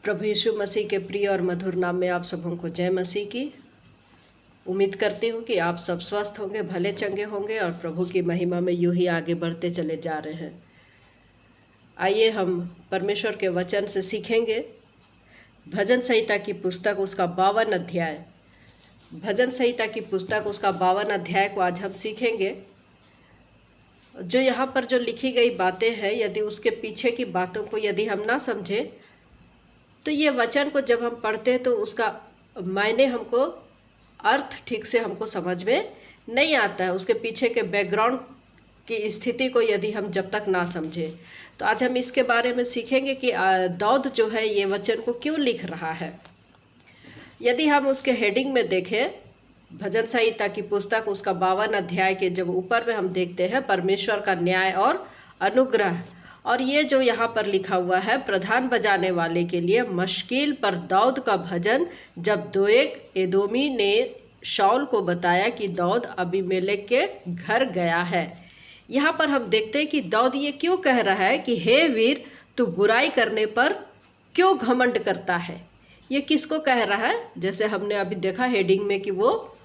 प्रभु यीशु मसीह के प्रिय और मधुर नाम में आप सबों को जय मसीह की। उम्मीद करती हूँ कि आप सब स्वस्थ होंगे, भले चंगे होंगे और प्रभु की महिमा में यूं ही आगे बढ़ते चले जा रहे हैं। आइए हम परमेश्वर के वचन से सीखेंगे। भजन संहिता की पुस्तक उसका 52 अध्याय, भजन संहिता की पुस्तक उसका 52 अध्याय को आज हम सीखेंगे। जो यहाँ पर जो लिखी गई बातें हैं, यदि उसके पीछे की बातों को यदि हम ना समझें तो ये वचन को जब हम पढ़ते हैं तो उसका मायने हमको, अर्थ ठीक से हमको समझ में नहीं आता है। उसके पीछे के बैकग्राउंड की स्थिति को यदि हम जब तक ना समझें, तो आज हम इसके बारे में सीखेंगे कि दाऊद जो है ये वचन को क्यों लिख रहा है। यदि हम उसके हेडिंग में देखें, भजन संहिता की पुस्तक उसका 52 अध्याय के जब ऊपर में हम देखते हैं परमेश्वर का न्याय और अनुग्रह, और ये जो यहाँ पर लिखा हुआ है, प्रधान बजाने वाले के लिए मश्कील पर दाऊद का भजन। जब दोएग एदोमी ने शाऊल को बताया कि दाऊद अबीमेलेक के घर गया है। यहाँ पर हम देखते हैं कि दाऊद ये क्यों कह रहा है कि हे वीर, तू बुराई करने पर क्यों घमंड करता है। ये किसको कह रहा है? जैसे हमने अभी देखा हेडिंग में कि वो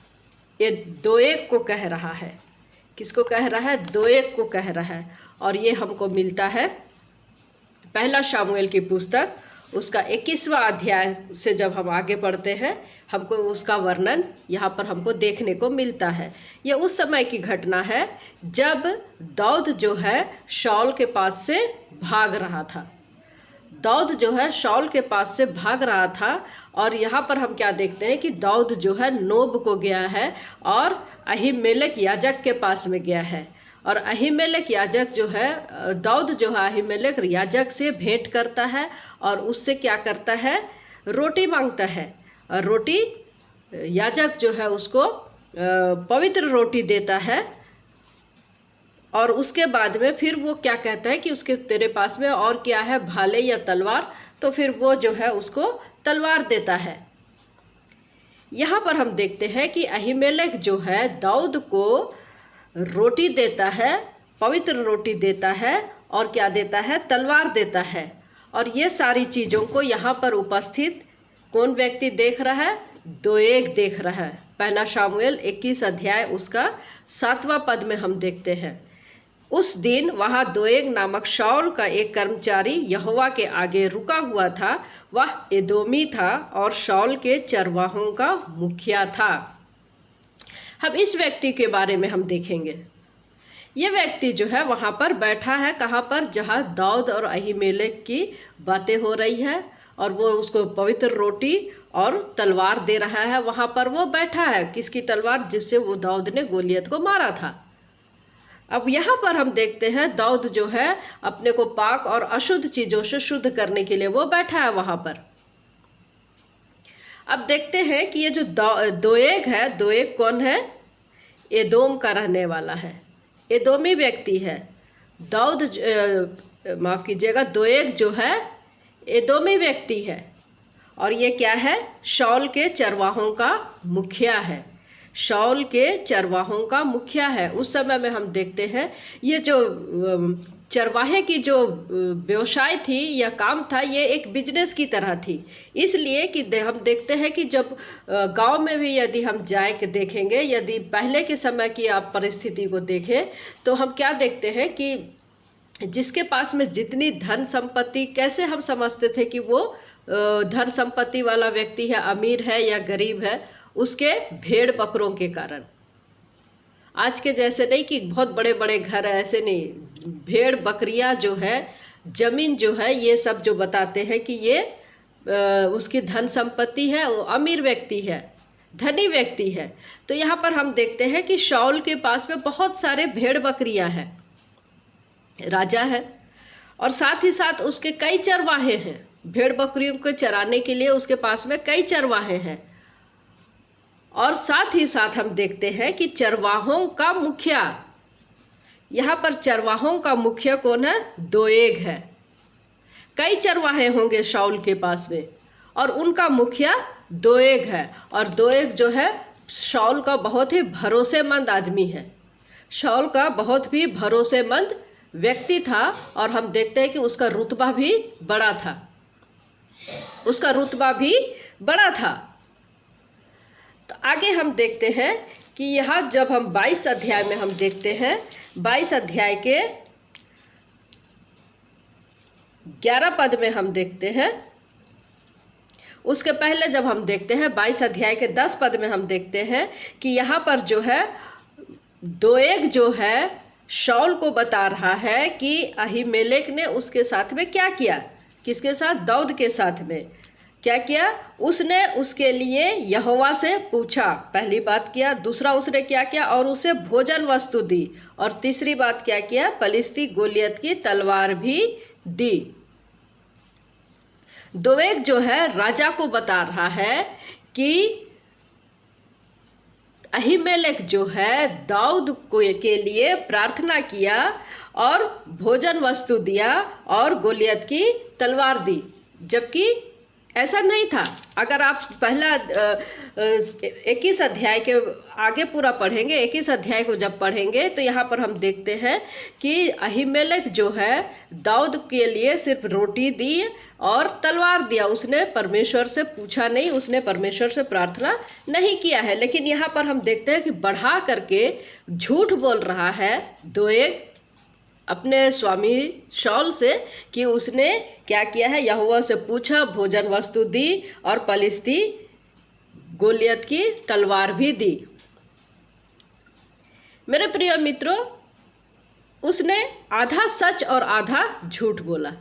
ये दोएग को कह रहा है। किसको कह रहा है? दोएग को कह रहा है। और ये हमको मिलता है पहला शामुएल की पुस्तक उसका 21वां अध्याय से। जब हम आगे पढ़ते हैं हमको उसका वर्णन यहाँ पर हमको देखने को मिलता है। ये उस समय की घटना है जब दाऊद जो है शाऊल के पास से भाग रहा था। दाऊद जो है शाऊल के पास से भाग रहा था, और यहाँ पर हम क्या देखते हैं कि दाऊद जो है नोब को गया है और अहीमेलेक याजक के पास में गया है। और अहीमेलेक याजक जो है, दाऊद जो है अहीमेलेक याजक से भेंट करता है और उससे क्या करता है? रोटी मांगता है। और रोटी याजक जो है उसको पवित्र रोटी देता है। और उसके बाद में फिर वो क्या कहता है कि उसके तेरे पास में और क्या है, भाले या तलवार? तो फिर वो जो है उसको तलवार देता है। यहाँ पर हम देखते हैं कि अहीमेलेक जो है दाऊद को रोटी देता है, पवित्र रोटी देता है, और क्या देता है? तलवार देता है। और ये सारी चीज़ों को यहाँ पर उपस्थित कौन व्यक्ति देख रहा है? दोएग देख रहा है। पहला शामुएल 21 अध्याय उसका 7वां पद में हम देखते हैं। उस दिन वहाँ दोएग नामक शाऊल का एक कर्मचारी यहोवा के आगे रुका हुआ था। वह एदोमी था और शाऊल के चरवाहों का मुखिया था। अब इस व्यक्ति के बारे में हम देखेंगे। ये व्यक्ति जो है वहाँ पर बैठा है, कहाँ पर? जहाँ दाऊद और अहीमेलेक की बातें हो रही है और वो उसको पवित्र रोटी और तलवार दे रहा है। वहाँ पर वो बैठा है। किसकी तलवार? जिससे वो दाऊद ने गोलियत को मारा था। अब यहाँ पर हम देखते हैं दाऊद जो है अपने को पाक और अशुद्ध चीज़ों से शुद्ध करने के लिए वो बैठा है वहाँ पर। अब देखते हैं कि ये जो दोएग है, दोएग कौन है? एदोम का रहने वाला है, एदोमी व्यक्ति है। दाऊद माफ़ कीजिएगा, दोएग जो है एदोमी व्यक्ति है। और ये क्या है? शाऊल के चरवाहों का मुखिया है। शाऊल के चरवाहों का मुखिया है। उस समय में हम देखते हैं ये जो चरवाहे की जो व्यवसाय थी या काम था, ये एक बिजनेस की तरह थी। इसलिए कि हम देखते हैं कि जब गांव में भी यदि हम जाए के देखेंगे, यदि पहले के समय की आप परिस्थिति को देखें, तो हम क्या देखते हैं कि जिसके पास में जितनी धन संपत्ति, कैसे हम समझते थे कि वो धन संपत्ति वाला व्यक्ति है, अमीर है या गरीब है? उसके भेड़ बकरों के कारण। आज के जैसे नहीं कि बहुत बड़े बड़े घर है, ऐसे नहीं। भेड़ बकरियां जो है, जमीन जो है, ये सब जो बताते हैं कि ये उसकी धन संपत्ति है, वो अमीर व्यक्ति है, धनी व्यक्ति है। तो यहाँ पर हम देखते हैं कि शाऊल के पास में बहुत सारे भेड़ बकरियां हैं, राजा है, और साथ ही साथ उसके कई चरवाहे हैं। भेड़ बकरियों को चराने के लिए उसके पास में कई चरवाहे हैं। और साथ ही साथ हम देखते हैं कि चरवाहों का मुखिया, यहाँ पर चरवाहों का मुखिया कौन है? दोएग है। कई चरवाहे होंगे शाऊल के पास में, और उनका मुखिया दोएग है। और दोएग जो है शाऊल का बहुत ही भरोसेमंद आदमी है। शाऊल का बहुत ही भरोसेमंद व्यक्ति था, और हम देखते हैं कि उसका रुतबा भी बड़ा था। उसका रुतबा भी बड़ा था। तो आगे हम देखते हैं कि यहाँ जब हम 22 अध्याय में हम देखते हैं, 22 अध्याय के 11 पद में हम देखते हैं। उसके पहले जब हम देखते हैं 22 अध्याय के 10 पद में हम देखते हैं कि यहाँ पर जो है दोएग जो है शाऊल को बता रहा है कि अहीमेलेक ने उसके साथ में क्या किया। किसके साथ? दाऊद के साथ में क्या किया? उसने उसके लिए यहोवा से पूछा, पहली बात किया। दूसरा उसने क्या किया? और उसे भोजन वस्तु दी। और तीसरी बात क्या किया? फलिस्ती गोलियत की तलवार भी दी। दोएग जो है राजा को बता रहा है कि अहीमेलेक जो है दाऊद को के लिए प्रार्थना किया और भोजन वस्तु दिया और गोलियत की तलवार दी, जबकि ऐसा नहीं था। अगर आप पहला 21 अध्याय के आगे पूरा पढ़ेंगे, 21 अध्याय को जब पढ़ेंगे तो यहाँ पर हम देखते हैं कि अहीमेलेक जो है दाऊद के लिए सिर्फ रोटी दी और तलवार दिया। उसने परमेश्वर से पूछा नहीं, उसने परमेश्वर से प्रार्थना नहीं किया है। लेकिन यहाँ पर हम देखते हैं कि बढ़ा करके झूठ बोल रहा है दोएग अपने स्वामी शाऊल से कि उसने क्या किया है? यहोवा से पूछा, भोजन वस्तु दी और फलिस्ती गोलियत की तलवार भी दी। मेरे प्रिय मित्रों, उसने आधा सच और आधा झूठ बोला।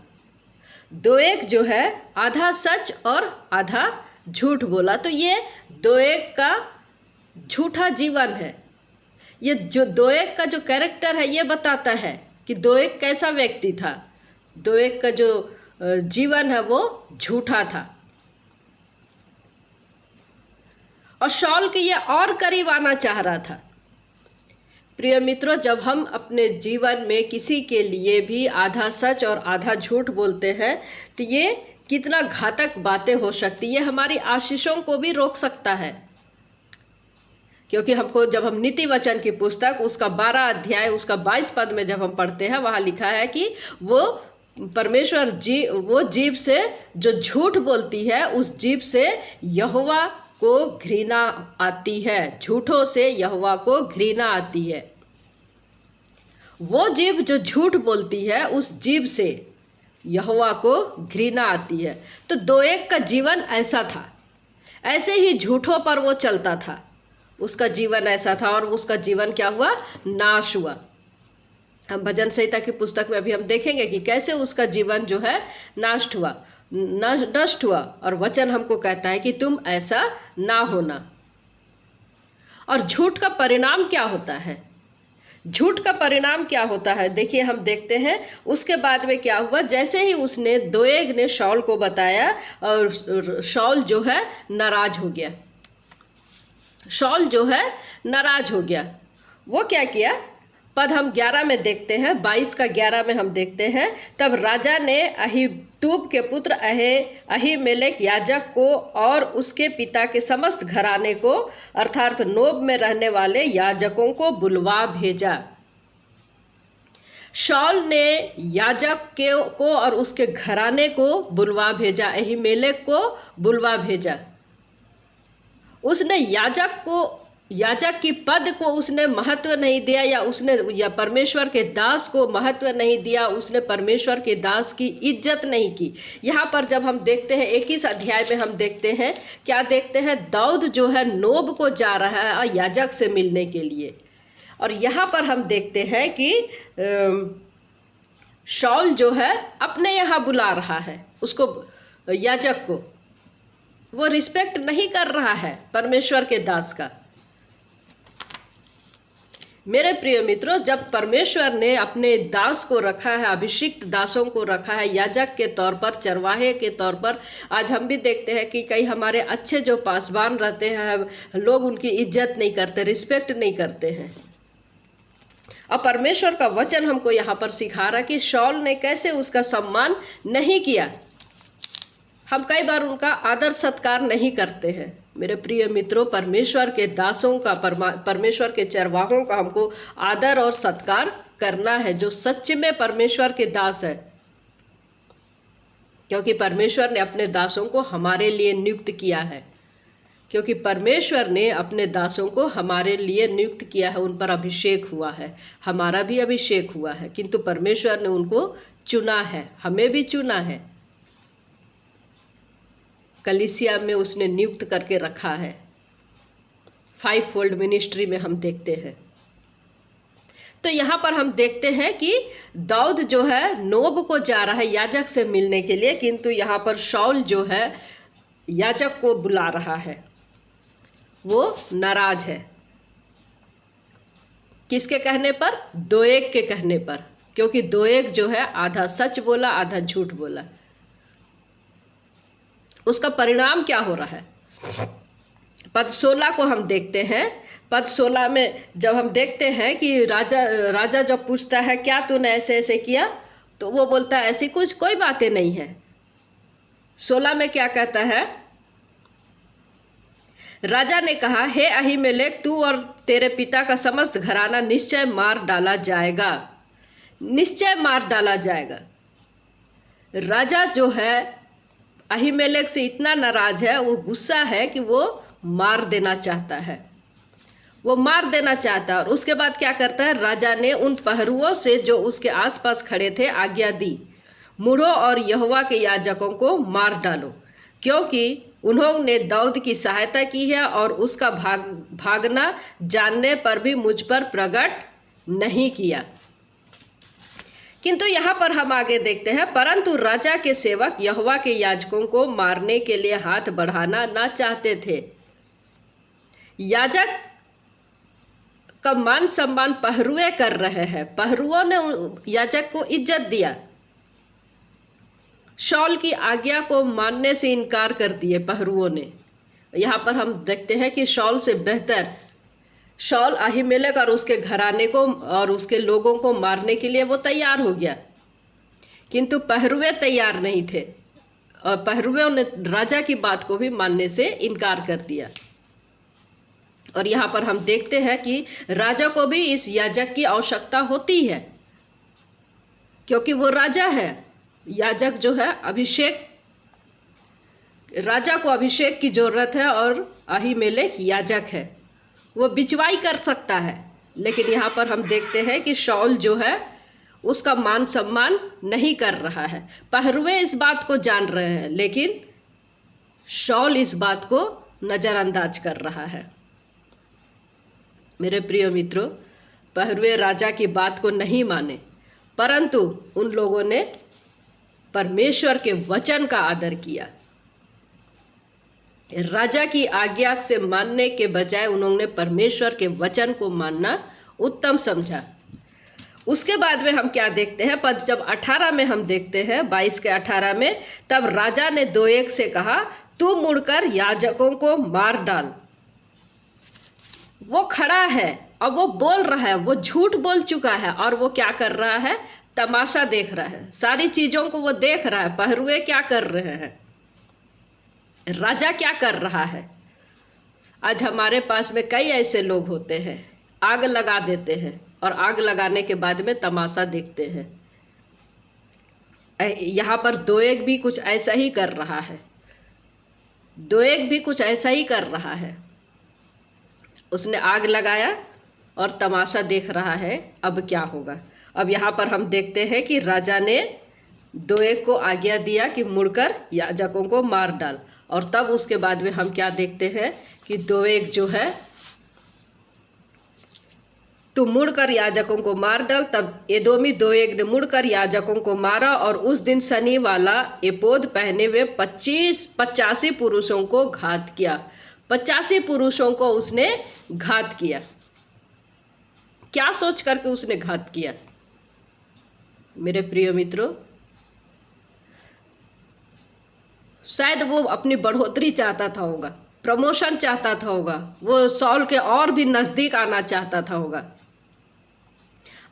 दोएग जो है आधा सच और आधा झूठ बोला। तो ये दोएग का झूठा जीवन है। ये जो दोएग का जो कैरेक्टर है ये बताता है कि दोएग कैसा व्यक्ति था। दोएग का जो जीवन है वो झूठा था और शाऊल के ये और करीब आना चाह रहा था। प्रिय मित्रों, जब हम अपने जीवन में किसी के लिए भी आधा सच और आधा झूठ बोलते हैं तो ये कितना घातक बातें हो सकती है। ये हमारी आशीषों को भी रोक सकता है, क्योंकि हमको जब हम नीति वचन की पुस्तक उसका 12 अध्याय उसका 22 पद में जब हम पढ़ते हैं, वहाँ लिखा है कि वो परमेश्वर वो जीभ से जो झूठ बोलती है उस जीभ से यहोवा को घृणा आती है। झूठों से यहोवा को घृणा आती है। वो जीभ जो झूठ बोलती है उस जीभ से यहोवा को घृणा आती है। तो दोएग का जीवन ऐसा था, ऐसे ही झूठों पर वो चलता था। उसका जीवन ऐसा था और उसका जीवन क्या हुआ? नाश हुआ। हम भजन संहिता की पुस्तक में अभी हम देखेंगे कि कैसे उसका जीवन जो है नष्ट हुआ। और वचन हमको कहता है कि तुम ऐसा ना होना। और झूठ का परिणाम क्या होता है? झूठ का परिणाम क्या होता है? देखिए, हम देखते हैं उसके बाद में क्या हुआ। जैसे ही उसने दोएग ने शाऊल को बताया और शाऊल जो है नाराज हो गया। शाऊल जो है नाराज हो गया। वो क्या किया? पद हम 11 में देखते हैं, 22 का 11 में हम देखते हैं। तब राजा ने अहीतूब के पुत्र अहीमेलेक याजक को और उसके पिता के समस्त घराने को अर्थात नोब में रहने वाले याजकों को बुलवा भेजा। शाऊल ने याजक को और उसके घराने को बुलवा भेजा, अहीमेलेक को बुलवा भेजा। उसने याजक की पद को उसने महत्व नहीं दिया, या परमेश्वर के दास को महत्व नहीं दिया। उसने परमेश्वर के दास की इज्जत नहीं की। यहाँ पर जब हम देखते हैं 21 अध्याय में हम देखते हैं, क्या देखते हैं? दाऊद जो है नोब को जा रहा है याजक से मिलने के लिए। और यहाँ पर हम देखते हैं कि शाऊल जो है अपने यहाँ बुला रहा है उसको, याजक को। वो रिस्पेक्ट नहीं कर रहा है परमेश्वर के दास का। मेरे प्रिय मित्रों, जब परमेश्वर ने अपने दास को रखा है, अभिषिक्त दासों को रखा है याजक के तौर पर, चरवाहे के तौर पर, आज हम भी देखते हैं कि कई हमारे अच्छे जो पासवान रहते हैं लोग उनकी इज्जत नहीं करते, रिस्पेक्ट नहीं करते हैं। और परमेश्वर का वचन हमको यहाँ पर सिखा रहा कि शाऊल ने कैसे उसका सम्मान नहीं किया। हम कई बार उनका आदर सत्कार नहीं करते हैं। मेरे प्रिय मित्रों, परमेश्वर के दासों का, परमेश्वर के चरवाहों का हमको आदर और सत्कार करना है, जो सच में परमेश्वर के दास है। क्योंकि परमेश्वर ने अपने दासों को हमारे लिए नियुक्त किया है, क्योंकि परमेश्वर ने अपने दासों को हमारे लिए नियुक्त किया है, उन पर अभिषेक हुआ है, हमारा भी अभिषेक हुआ है, किंतु परमेश्वर ने उनको चुना है, हमें भी चुना है, कलीसिया में उसने नियुक्त करके रखा है। 5 फोल्ड मिनिस्ट्री में हम देखते हैं। तो यहाँ पर हम देखते हैं कि दाऊद जो है नोब को जा रहा है याजक से मिलने के लिए, किंतु यहाँ पर शाऊल जो है याजक को बुला रहा है, वो नाराज है। किसके कहने पर? दोएग के कहने पर, क्योंकि दोएग जो है आधा सच बोला आधा झूठ बोला। उसका परिणाम क्या हो रहा है? पद 16 को हम देखते हैं। पद 16 में जब हम देखते हैं कि राजा जब पूछता है क्या तूने ऐसे ऐसे किया, तो वो बोलता है ऐसी कोई बातें नहीं है। 16 में क्या कहता है? राजा ने कहा, हे अहीमेलेक, तू और तेरे पिता का समस्त घराना निश्चय मार डाला जाएगा, निश्चय मार डाला जाएगा। राजा जो है अहीमेलेक से इतना नाराज है, वो गुस्सा है कि वो मार देना चाहता है, वो मार देना चाहता है। और उसके बाद क्या करता है? राजा ने उन पहरुओं से जो उसके आसपास खड़े थे आज्ञा दी, मुड़ो और यहोवा के याजकों को मार डालो, क्योंकि उन्होंने दाऊद की सहायता की है और उसका भागना जानने पर भी मुझ पर प्रकट नहीं किया। किंतु यहाँ पर हम आगे देखते हैं, परंतु राजा के सेवक यहोवा के याजकों को मारने के लिए हाथ बढ़ाना ना चाहते थे। याजक का मान सम्मान पहरुए कर रहे हैं, पहरुओं ने याजक को इज्जत दिया, शाऊल की आज्ञा को मानने से इनकार कर दिए पहरुओं ने। यहाँ पर हम देखते हैं कि शाऊल से बेहतर शाऊल अहीमेलेक और उसके घराने को और उसके लोगों को मारने के लिए वो तैयार हो गया, किंतु पहरुए तैयार नहीं थे और पहरुओं ने राजा की बात को भी मानने से इनकार कर दिया। और यहाँ पर हम देखते हैं कि राजा को भी इस याजक की आवश्यकता होती है, क्योंकि वो राजा है। याजक जो है अभिषेक, राजा को अभिषेक की जरूरत है और अहीमेलेक याजक है, वो बिचवाई कर सकता है। लेकिन यहाँ पर हम देखते हैं कि शाऊल जो है उसका मान सम्मान नहीं कर रहा है। पहरुए इस बात को जान रहे हैं, लेकिन शाऊल इस बात को नज़रअंदाज कर रहा है। मेरे प्रिय मित्रों, पहरुए राजा की बात को नहीं माने, परंतु उन लोगों ने परमेश्वर के वचन का आदर किया। राजा की आज्ञा से मानने के बजाय उन्होंने परमेश्वर के वचन को मानना उत्तम समझा। उसके बाद में हम क्या देखते हैं? पद जब 18 में हम देखते हैं, 22 के 18 में, तब राजा ने दोएग से कहा, तू मुड़कर याजकों को मार डाल। वो खड़ा है और वो बोल रहा है, वो झूठ बोल चुका है और वो क्या कर रहा है? तमाशा देख रहा है, सारी चीज़ों को वो देख रहा है। पहरुए क्या कर रहे हैं, राजा क्या कर रहा है। आज हमारे पास में कई ऐसे लोग होते हैं, आग लगा देते हैं और आग लगाने के बाद में तमाशा देखते हैं। यहाँ पर दोएग भी कुछ ऐसा ही कर रहा है, दोएग भी कुछ ऐसा ही कर रहा है। उसने आग लगाया और तमाशा देख रहा है, अब क्या होगा। अब यहाँ पर हम देखते हैं कि राजा ने दोएग को आज्ञा दिया कि मुड़कर याजकों को मार डाल। और तब उसके बाद में हम क्या देखते हैं कि दोएग जो है, तू मुड़कर याजकों को मार डाल। तब एदोमी दोएग ने मुड़कर याजकों को मारा और उस दिन सनी वाला एपोद पहने हुए 85 पुरुषों को घात किया। 85 पुरुषों को उसने घात किया। क्या सोच करके उसने घात किया? मेरे प्रिय मित्रों, शायद वो अपनी बढ़ोतरी चाहता था होगा, प्रमोशन चाहता था होगा, वो शाऊल के और भी नज़दीक आना चाहता था होगा।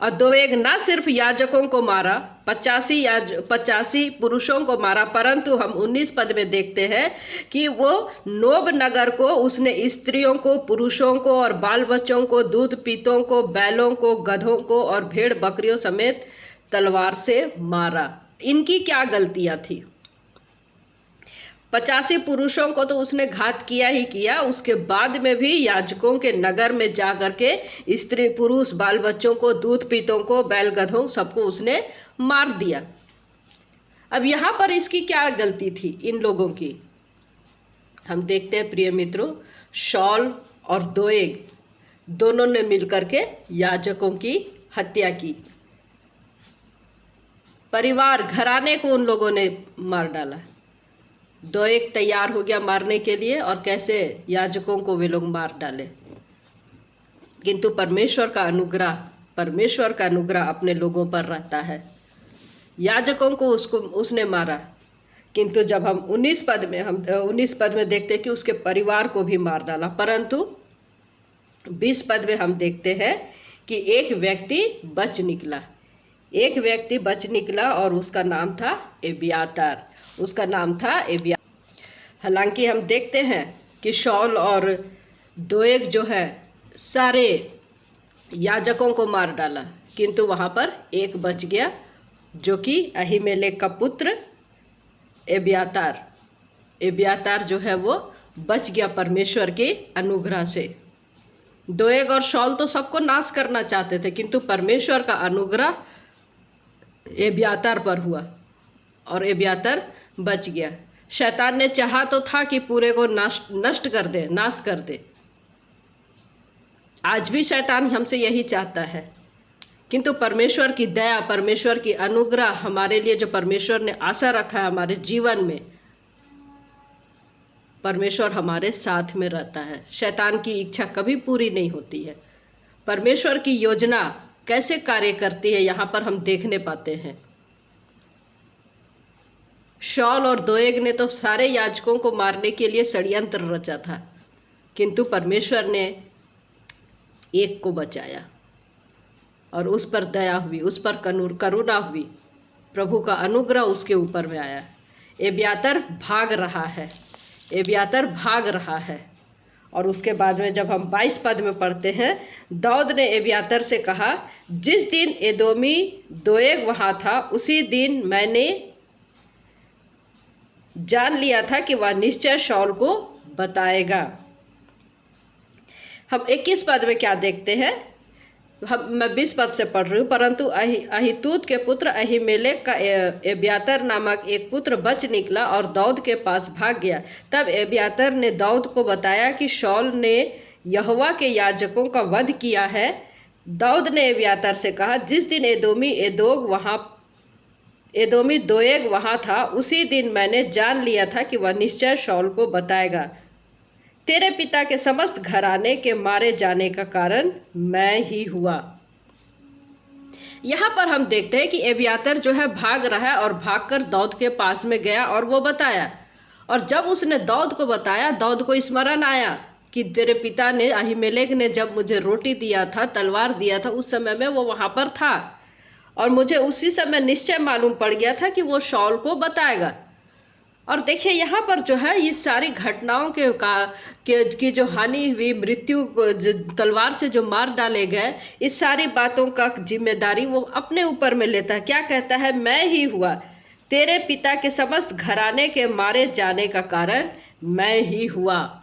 और दोएग ना सिर्फ याजकों को मारा, 85 पुरुषों को मारा, परंतु हम 19 पद में देखते हैं कि वो नोब नगर को उसने स्त्रियों को, पुरुषों को और बाल बच्चों को, दूध पीतों को, बैलों को, गधों को और भेड़ बकरियों समेत तलवार से मारा। इनकी क्या गलतियां थी? 85 पुरुषों को तो उसने घात किया ही किया, उसके बाद में भी याजकों के नगर में जा कर के स्त्री पुरुष बाल बच्चों को, दूध पीतों को, बैल गधों सबको उसने मार दिया। अब यहाँ पर इसकी क्या गलती थी इन लोगों की? हम देखते हैं प्रिय मित्रों, शॉल और दोएग दोनों ने मिलकर के याजकों की हत्या की। परिवार घराने को उन लोगों ने मार डाला। दोएग तैयार हो गया मारने के लिए और कैसे याजकों को वे लोग मार डाले। किंतु परमेश्वर का अनुग्रह अपने लोगों पर रहता है। याजकों को उसने मारा, किंतु जब हम 19 पद में देखते हैं कि उसके परिवार को भी मार डाला। परंतु 20 पद में हम देखते हैं कि एक व्यक्ति बच निकला और उसका नाम था एब्यातार। हालांकि हम देखते हैं कि शॉल और दोएग जो है सारे याजकों को मार डाला, किंतु वहाँ पर एक बच गया, जो कि अहीमेलेक का पुत्र एब्यातार जो है वो बच गया परमेश्वर के अनुग्रह से। दोएग और शॉल तो सबको नाश करना चाहते थे, किंतु परमेश्वर का अनुग्रह एब्यातार पर हुआ और एब्यातार बच गया। शैतान ने चाहा तो था कि पूरे को नाश कर दे। आज भी शैतान हमसे यही चाहता है, किंतु परमेश्वर की दया, परमेश्वर की अनुग्रह हमारे लिए, जो परमेश्वर ने आशा रखा है हमारे जीवन में, परमेश्वर हमारे साथ में रहता है। शैतान की इच्छा कभी पूरी नहीं होती है। परमेश्वर की योजना कैसे कार्य करती है यहाँ पर हम देखने पाते हैं। शॉल और दोएग ने तो सारे याजकों को मारने के लिए षड्यंत्र रचा था, किंतु परमेश्वर ने एक को बचाया और उस पर दया हुई, उस पर करुणा हुई, प्रभु का अनुग्रह उसके ऊपर में आया। एब्यातार भाग रहा है। और उसके बाद में जब हम 22 पद में पढ़ते हैं, दाऊद ने एब्यातार से कहा, जिस दिन एदोमी दोएग वहाँ था, उसी दिन मैंने जान लिया था कि वह निश्चय शाऊल को बताएगा। हम 21 पद में क्या देखते हैं? मैं 20 पद से पढ़ रही हूँ। परंतु अहीतूत के पुत्र अहीमेलेक का एब्यातार नामक एक पुत्र बच निकला और दाऊद के पास भाग गया। तब एब्यातार ने दाऊद को बताया कि शाऊल ने यहोवा के याजकों का वध किया है। दाऊद ने एब्यातार से कहा, जिस दिन एदोमी दोएग वहाँ था, उसी दिन मैंने जान लिया था कि वह निश्चय शाऊल को बताएगा। तेरे पिता के समस्त घराने के मारे जाने का कारण मैं ही हुआ। यहाँ पर हम देखते हैं कि एब्यातार जो है भाग रहा है और भागकर दाऊद के पास में गया और वो बताया। और जब उसने दाऊद को बताया, दाऊद को स्मरण आया कि तेरे पिता ने, अहीमेलेक ने जब मुझे रोटी दिया था, तलवार दिया था, उस समय में वो वहाँ पर था और मुझे उसी समय निश्चय मालूम पड़ गया था कि वो शाऊल को बताएगा। और देखिए यहाँ पर जो है ये सारी घटनाओं की जो हानि हुई, मृत्यु तलवार से जो मार डाले गए, इस सारी बातों का जिम्मेदारी वो अपने ऊपर में लेता है। क्या कहता है? मैं ही हुआ। तेरे पिता के समस्त घराने के मारे जाने का कारण मैं ही हुआ।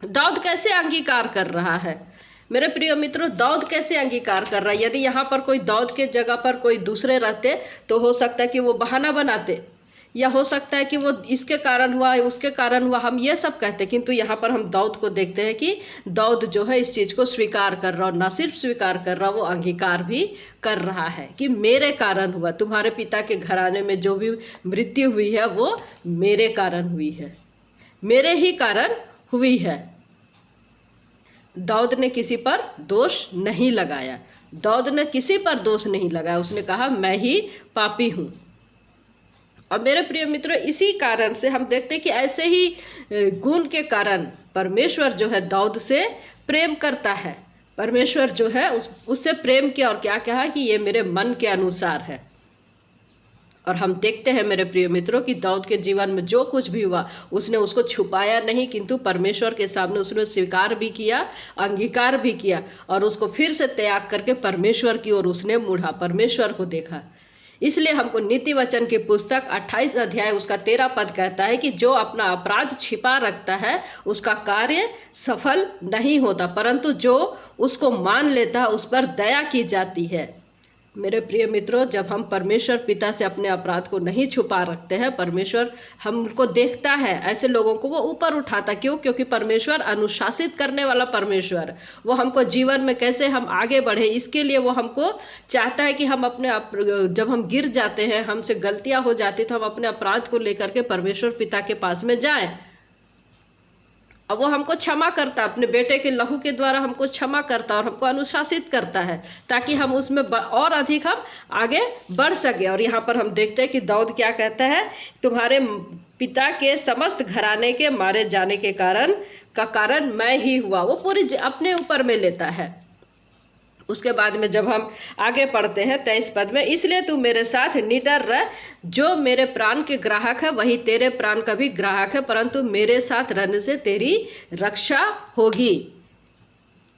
दाऊद कैसे अंगीकार कर रहा है मेरे प्रिय मित्रों? दाऊद कैसे अंगीकार कर रहा है? यदि यहाँ पर कोई दाऊद के जगह पर कोई दूसरे रहते तो हो सकता है कि वो बहाना बनाते, या हो सकता है कि वो इसके कारण हुआ, उसके कारण हुआ, हम ये सब कहते। किंतु यहाँ पर हम दाऊद को देखते हैं कि दाऊद जो है इस चीज़ को स्वीकार कर रहा, और ना सिर्फ स्वीकार कर रहा, वो अंगीकार भी कर रहा है कि मेरे कारण हुआ। तुम्हारे पिता के घराने में जो भी मृत्यु हुई है वो मेरे कारण हुई है, मेरे ही कारण हुई है। दाऊद ने किसी पर दोष नहीं लगाया, उसने कहा मैं ही पापी हूँ। और मेरे प्रिय मित्रों, इसी कारण से हम देखते हैं कि ऐसे ही गुण के कारण परमेश्वर जो है दाऊद से प्रेम करता है। परमेश्वर जो है उससे प्रेम किया और क्या कहा कि ये मेरे मन के अनुसार है। और हम देखते हैं मेरे प्रिय मित्रों कि दाऊद के जीवन में जो कुछ भी हुआ उसने उसको छुपाया नहीं, किंतु परमेश्वर के सामने उसने स्वीकार भी किया, अंगीकार भी किया और उसको फिर से त्याग करके परमेश्वर की ओर उसने मुड़ा, परमेश्वर को देखा। इसलिए हमको नीति वचन की पुस्तक 28 अध्याय उसका 13 पद कहता है कि जो अपना अपराध छिपा रखता है उसका कार्य सफल नहीं होता, परंतु जो उसको मान लेता है उस पर दया की जाती है। मेरे प्रिय मित्रों, जब हम परमेश्वर पिता से अपने अपराध को नहीं छुपा रखते हैं, परमेश्वर हमको देखता है, ऐसे लोगों को वो ऊपर उठाता। क्यों? क्योंकि परमेश्वर अनुशासित करने वाला परमेश्वर, वो हमको जीवन में कैसे हम आगे बढ़े इसके लिए वो हमको चाहता है कि हम जब हम गिर जाते हैं, हमसे गलतियां हो जाती तो हम अपने अपराध को लेकर के परमेश्वर पिता के पास में जाएं। अब वो हमको क्षमा करता, अपने बेटे के लहू के द्वारा हमको क्षमा करता और हमको अनुशासित करता है ताकि हम उसमें और अधिक हम आगे बढ़ सके। और यहाँ पर हम देखते हैं कि दाऊद क्या कहता है, तुम्हारे पिता के समस्त घराने के मारे जाने के कारण मैं ही हुआ। वो पूरी अपने ऊपर में लेता है। उसके बाद में जब हम आगे पढ़ते हैं 23 पद में, इसलिए तू मेरे साथ निडर रह, जो मेरे प्राण के ग्राहक है वही तेरे प्राण का भी ग्राहक है, परंतु मेरे साथ रहने से तेरी रक्षा होगी।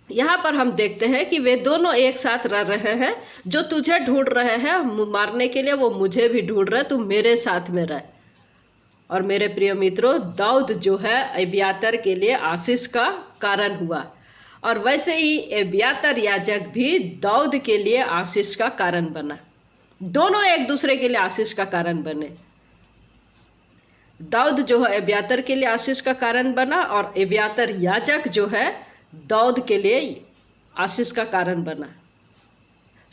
यहाँ पर हम देखते हैं कि वे दोनों एक साथ रह रहे हैं। जो तुझे ढूंढ रहे हैं मारने के लिए वो मुझे भी ढूंढ रहे, तू मेरे साथ में रह। और मेरे प्रिय मित्रों, दाऊद जो है अबियातर के लिए आशीष का कारण हुआ, और वैसे ही अबियातर याजक भी दाऊद के लिए आशीष का कारण बना। दोनों एक दूसरे के लिए आशीष का कारण बने। दाऊद जो है अबियातर के लिए आशीष का कारण बना, और अबियातर याजक जो है दाऊद के लिए आशीष का कारण बना।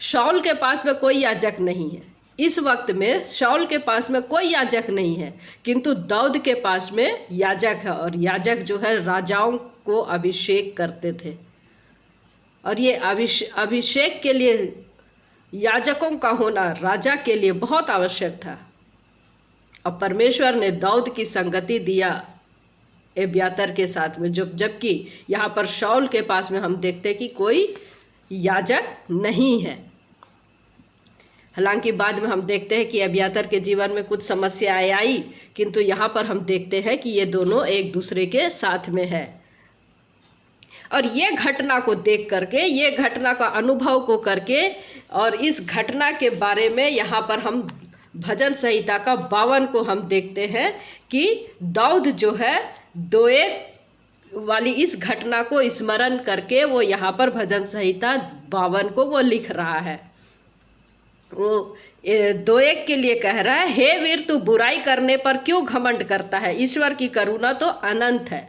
शाऊल के पास में कोई याजक नहीं है, इस वक्त में शाऊल के पास में कोई याजक नहीं है, किंतु दाऊद के पास में याजक है। और याजक जो है राजाओं को अभिषेक करते थे, और ये अभिषेक के लिए याजकों का होना राजा के लिए बहुत आवश्यक था। और परमेश्वर ने दाऊद की संगति दिया अबियातर के साथ में, जबकि यहाँ पर शाऊल के पास में हम देखते हैं कि कोई याजक नहीं है। हालांकि बाद में हम देखते हैं कि अबियातर के जीवन में कुछ समस्याएं आई, किंतु यहाँ पर हम देखते हैं कि ये दोनों एक दूसरे के साथ में है। और ये घटना को देख करके, ये घटना का अनुभव को करके, और इस घटना के बारे में यहाँ पर हम भजन संहिता का 52 को हम देखते हैं कि दाऊद जो है दोएक वाली इस घटना को स्मरण करके वो यहाँ पर भजन संहिता 52 को वो लिख रहा है। वो दोएक के लिए कह रहा है, हे वीर तू बुराई करने पर क्यों घमंड करता है, ईश्वर की करुणा तो अनंत है।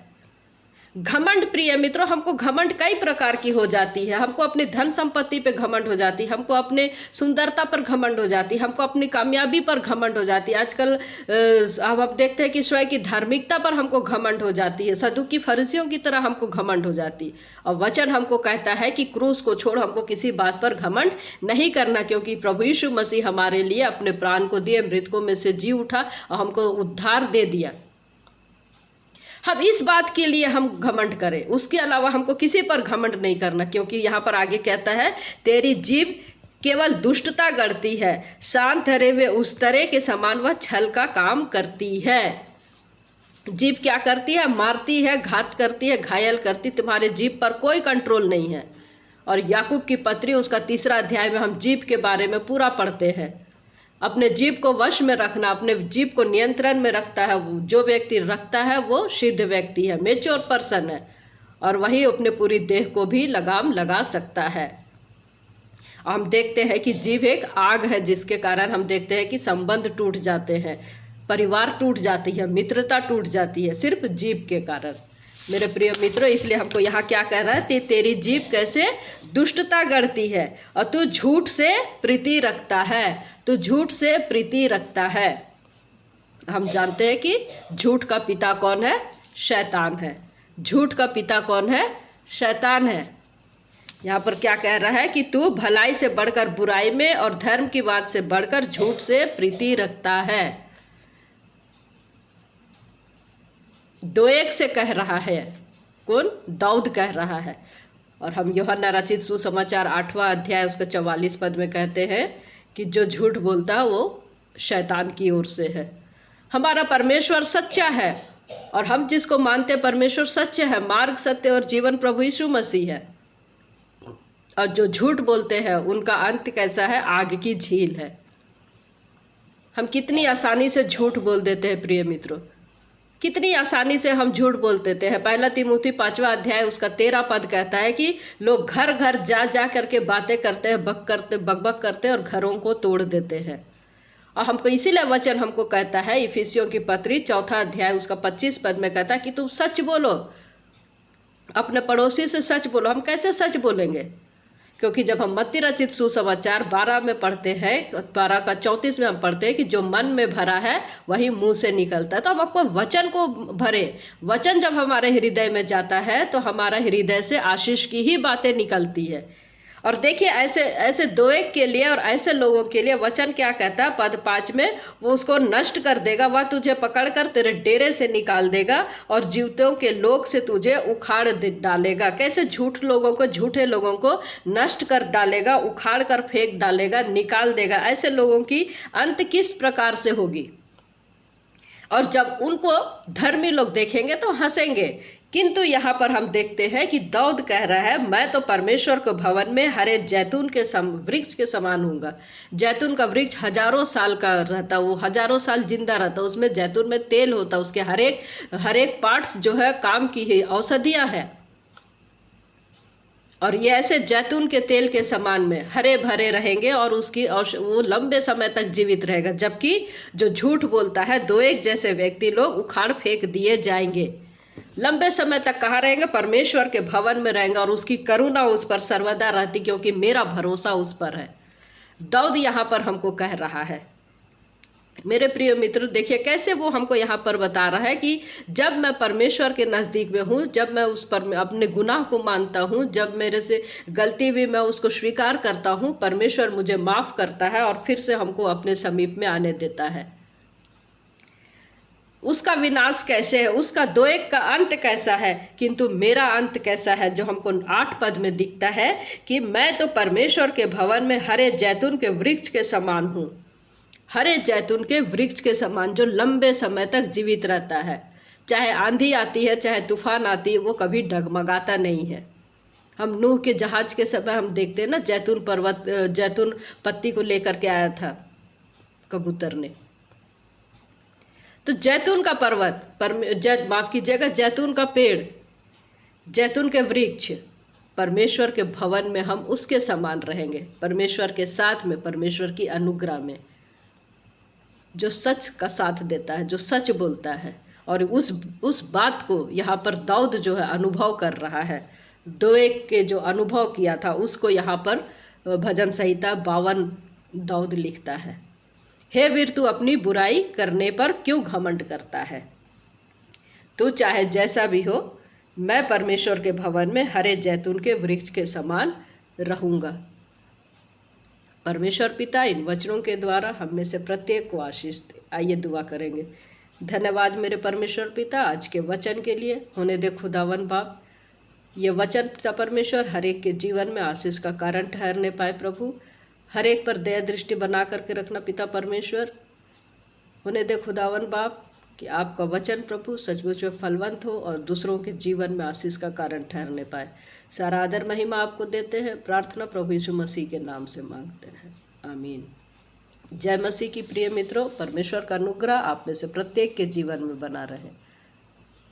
घमंड प्रिय मित्रों, हमको घमंड कई प्रकार की हो जाती है। हमको अपनी धन संपत्ति पे घमंड हो जाती है, हमको अपने सुंदरता पर घमंड हो जाती है, हमको अपनी कामयाबी पर घमंड हो जाती है। आजकल अब आप देखते हैं कि स्वयं की धार्मिकता पर हमको घमंड हो जाती है, सदुकी फरीसियों की तरह हमको घमंड हो जाती है। और वचन हमको कहता है कि क्रूस को छोड़ हमको किसी बात पर घमंड नहीं करना, क्योंकि प्रभु यीशु मसीह हमारे लिए अपने प्राण को दिए, मृतकों में से जी उठा और हमको उद्धार दे दिया। हम इस बात के लिए हम घमंड करें, उसके अलावा हमको किसी पर घमंड नहीं करना, क्योंकि यहाँ पर आगे कहता है, तेरी जीभ केवल दुष्टता गढ़ती है, शांत धरे हुए उस तरह के समान वह छल का काम करती है। जीभ क्या करती है? मारती है, घात करती है, घायल करती। तुम्हारे जीभ पर कोई कंट्रोल नहीं है। और याकूब की पत्री उसका 3 अध्याय में हम जीभ के बारे में पूरा पढ़ते हैं। अपने जीभ को वश में रखना, अपने जीभ को नियंत्रण में रखता है जो व्यक्ति रखता है वो सिद्ध व्यक्ति है, मैच्योर पर्सन है, और वही अपने पूरी देह को भी लगाम लगा सकता है। हम देखते हैं कि जीभ एक आग है, जिसके कारण हम देखते हैं कि संबंध टूट जाते हैं, परिवार टूट जाती है, मित्रता टूट जाती है, सिर्फ जीभ के कारण। मेरे प्रिय मित्रों, इसलिए हमको यहाँ क्या कह रहा है, तेरी जीभ कैसे दुष्टता गढ़ती है और तू झूठ से प्रीति रखता है, तू झूठ से प्रीति रखता है। हम जानते हैं कि झूठ का पिता कौन है? शैतान है। झूठ का पिता कौन है? शैतान है। यहाँ पर क्या कह रहा है कि तू भलाई से बढ़कर बुराई में और धर्म की बात से बढ़कर झूठ से प्रीति रखता है। दोएक से कह रहा है, कौन? दाऊद कह रहा है। और हम यूहन्ना रचित सुसमाचार 8वां अध्याय उसका 44 पद में कहते हैं कि जो झूठ बोलता है वो शैतान की ओर से है। हमारा परमेश्वर सच्चा है, और हम जिसको मानते परमेश्वर सच्चे है, मार्ग सत्य और जीवन प्रभु यीशु मसीह है। और जो झूठ बोलते हैं उनका अंत कैसा है? आग की झील है। हम कितनी आसानी से झूठ बोल देते हैं प्रिय मित्रों, कितनी आसानी से हम झूठ बोल देते हैं। पहला तिमुथी 5वां अध्याय उसका 13 पद कहता है कि लोग घर घर जा जा करके बातें करते हैं, बक करते हैं और घरों को तोड़ देते हैं। और हमको इसीलिए वचन हमको कहता है, इफिसियों की पत्री 4 अध्याय उसका 25 पद में कहता है कि तुम सच बोलो, अपने पड़ोसी से सच बोलो। हम कैसे सच बोलेंगे? क्योंकि जब हम मत्ती रचित सुसमाचार 12 में पढ़ते हैं, 12 का 34 में हम पढ़ते हैं कि जो मन में भरा है वही मुंह से निकलता है। तो हम आपको वचन को भरे, वचन जब हमारे हृदय में जाता है तो हमारा हृदय से आशीष की ही बातें निकलती है। और देखिए ऐसे दोएक के लिए और ऐसे लोगों के लिए वचन क्या कहता है पद 5 में, वो उसको नष्ट कर देगा, वह तुझे पकड़कर तेरे डेरे से निकाल देगा और जीवतों के लोक से तुझे उखाड़ डालेगा। कैसे झूठे लोगों को नष्ट कर डालेगा, उखाड़ कर फेंक डालेगा, निकाल देगा। ऐसे लोगों की अंत किस प्रकार से होगी? और जब उनको धर्मी लोग देखेंगे तो हंसेंगे। किंतु यहाँ पर हम देखते हैं कि दाऊद कह रहा है, मैं तो परमेश्वर के भवन में हरे जैतून के वृक्ष के समान हूँगा। जैतून का वृक्ष हजारों साल का रहता, वो हजारों साल जिंदा रहता, उसमें जैतून में तेल होता, उसके हर एक पार्ट्स जो है काम की है, औषधियाँ हैं। और ये ऐसे जैतून के तेल के समान में हरे भरे रहेंगे और वो लंबे समय तक जीवित रहेगा। जबकि जो झूठ बोलता है, दोएक जैसे व्यक्ति लोग उखाड़ फेंक दिए जाएंगे। लंबे समय तक कहाँ रहेंगे? परमेश्वर के भवन में रहेंगे और उसकी करुणा उस पर सर्वदा रहती, क्योंकि मेरा भरोसा उस पर है। दाऊद यहाँ पर हमको कह रहा है। मेरे प्रिय मित्र, देखिए कैसे वो हमको यहाँ पर बता रहा है कि जब मैं परमेश्वर के नज़दीक में हूँ, जब मैं उस पर अपने गुनाह को मानता हूँ, जब मेरे से गलती भी मैं उसको स्वीकार करता हूँ, परमेश्वर मुझे माफ़ करता है और फिर से हमको अपने समीप में आने देता है। उसका विनाश कैसे है, उसका दोएक का अंत कैसा है, किंतु मेरा अंत कैसा है, जो हमको 8 पद में दिखता है कि मैं तो परमेश्वर के भवन में हरे जैतून के वृक्ष के समान हूँ। हरे जैतून के वृक्ष के समान, जो लंबे समय तक जीवित रहता है। चाहे आंधी आती है, चाहे तूफान आती है, वो कभी डगमगाता नहीं है। हम नूह के जहाज के समय हम देखते हैं ना, जैतून पत्ती को लेकर के आया था कबूतर ने। तो जैतून का पर्वत, माफ कीजिएगा, जैतून का पेड़, जैतून के वृक्ष, परमेश्वर के भवन में हम उसके समान रहेंगे, परमेश्वर के साथ में, परमेश्वर की अनुग्रह में, जो सच का साथ देता है, जो सच बोलता है। और उस बात को यहाँ पर दाऊद जो है अनुभव कर रहा है। दोएक के जो अनुभव किया था उसको यहाँ पर भजन संहिता 52 दाऊद लिखता है। हे वीर, तू अपनी बुराई करने पर क्यों घमंड करता है? तू चाहे जैसा भी हो, मैं परमेश्वर के भवन में हरे जैतून के वृक्ष के समान रहूँगा। परमेश्वर पिता इन वचनों के द्वारा हम में से प्रत्येक को आशीष दे। आइए दुआ करेंगे। धन्यवाद मेरे परमेश्वर पिता आज के वचन के लिए। होने दे खुदावन बाप, ये वचन पिता परमेश्वर हर एक के जीवन में आशीष का कारण ठहरने पाए। प्रभु, हर एक पर दया दृष्टि बना करके रखना पिता परमेश्वर। होने दे खुदावन बाप कि आपका वचन प्रभु सचमुच में फलवंत हो और दूसरों के जीवन में आशीष का कारण ठहरने पाए। सारा आदर महिमा आपको देते हैं। प्रार्थना प्रभु यीशु मसीह के नाम से मांगते हैं, आमीन। जय मसीह की प्रिय मित्रों, परमेश्वर का अनुग्रह आप में से प्रत्येक के जीवन में बना रहे।